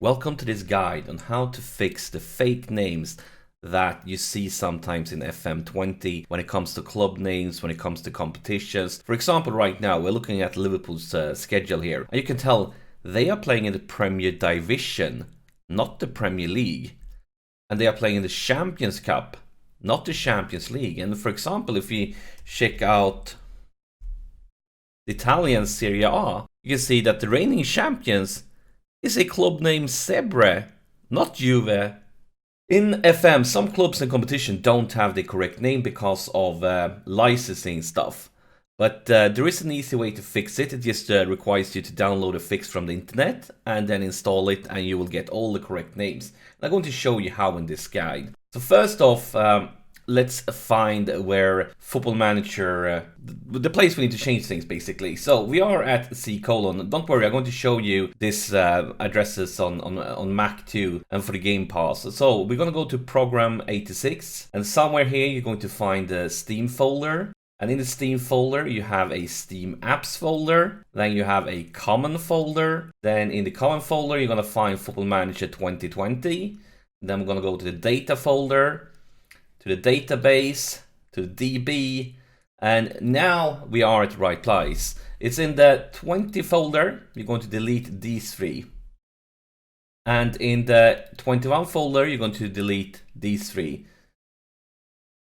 Welcome to this guide on how to fix the fake names that you see sometimes in FM20 when it comes to club names, when it comes to competitions. For example, right now we're looking at Liverpool's schedule here, and you can tell they are playing in the Premier Division, not the Premier League. And they are playing in the Champions Cup, not the Champions League. And for example, if we check out the Italian Serie A, you can see that the reigning champions is a club named Zebre, not Juve. In FM, some clubs and competition don't have the correct name because of licensing stuff. But there is an easy way to fix it. It just requires you to download a fix from the internet and then install it, and you will get all the correct names. And I'm going to show you how in this guide. So first off, let's find where Football Manager, the place we need to change things basically. So we are at C:. Don't worry, I'm going to show you this addresses on Mac too and for the Game Pass. So we're going to go to Program 86, and somewhere here you're going to find the Steam folder. And in the Steam folder, you have a Steam Apps folder. Then you have a Common folder. Then in the Common folder, you're going to find Football Manager 2020. Then we're going to go to the Data folder, to the database, to the DB, and now we are at the right place. It's in the 20 folder. You're going to delete these three. And in the 21 folder, you're going to delete these three.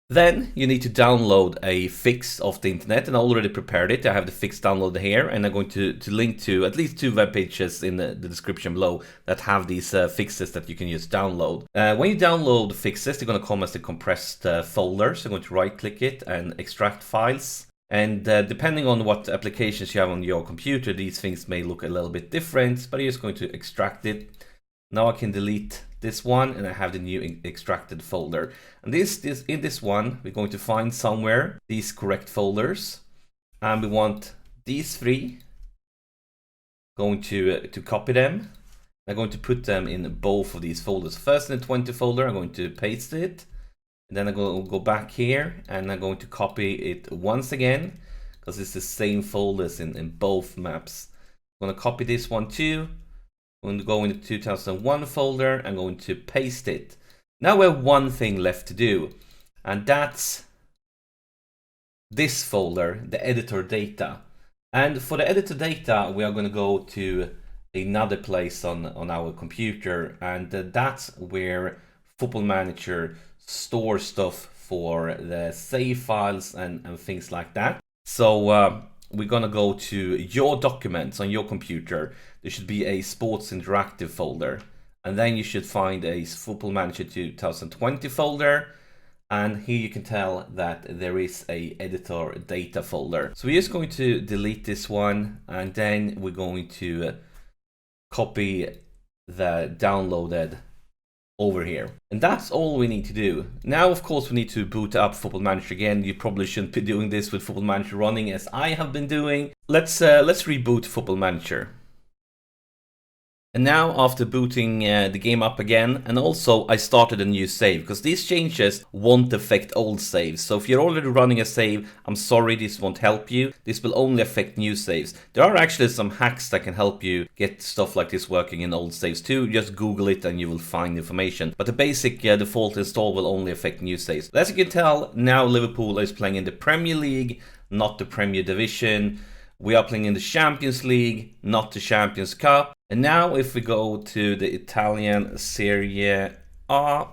Then you need to download a fix off the internet, and I already prepared it. I have the fix downloaded here, and I'm going to link to at least 2 web pages in the description below that have these fixes that you can just download. When you download the fixes, they're going to come as the compressed folder. So I'm going to right click it and extract files. And depending on what applications you have on your computer, these things may look a little bit different, but I'm just going to extract it. Now I can delete this one, and I have the new extracted folder. And in this one, we're going to find somewhere these correct folders, and we want these three. Going to copy them. I'm going to put them in both of these folders. First in the 20 folder, I'm going to paste it. And then I'm going to go back here, and I'm going to copy it once again, because it's the same folders in both maps. I'm going to copy this one too. I'm going to go into 2001 folder. I'm going to paste it. Now we have one thing left to do, and that's this folder, the editor data. And for the editor data, we are going to go to another place on our computer, and that's where Football Manager stores stuff for the save files and things like that. So we're gonna go to your documents on your computer. There should be a Sports Interactive folder, and then you should find a Football Manager 2020 folder, and here you can tell that there is a editor data folder. So we're just going to delete this one, and then we're going to copy the downloaded over here. And that's all we need to do. Now, of course, we need to boot up Football Manager again. You probably shouldn't be doing this with Football Manager running as I have been doing. Let's reboot Football Manager. And now, after booting the game up again, and also I started a new save, because these changes won't affect old saves. So if you're already running a save, I'm sorry, this won't help you. This will only affect new saves. There are actually some hacks that can help you get stuff like this working in old saves too. Just Google it and you will find information. But the basic default install will only affect new saves. As you can tell, now Liverpool is playing in the Premier League, not the Premier Division. We are playing in the Champions League, not the Champions Cup. And now if we go to the Italian Serie A,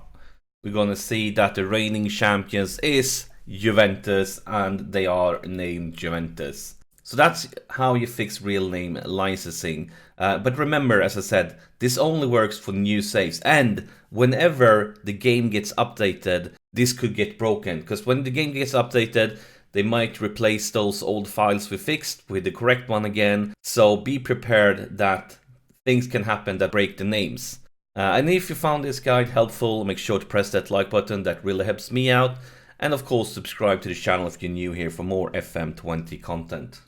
we're going to see that the reigning champions is Juventus, and they are named Juventus. So that's how you fix real name licensing. But remember, as I said, this only works for new saves. And whenever the game gets updated, this could get broken. Because when the game gets updated, they might replace those old files we fixed with the correct one again. So be prepared that things can happen that break the names. And if you found this guide helpful, make sure to press that like button. That really helps me out. And of course, subscribe to the channel if you're new here for more FM20 content.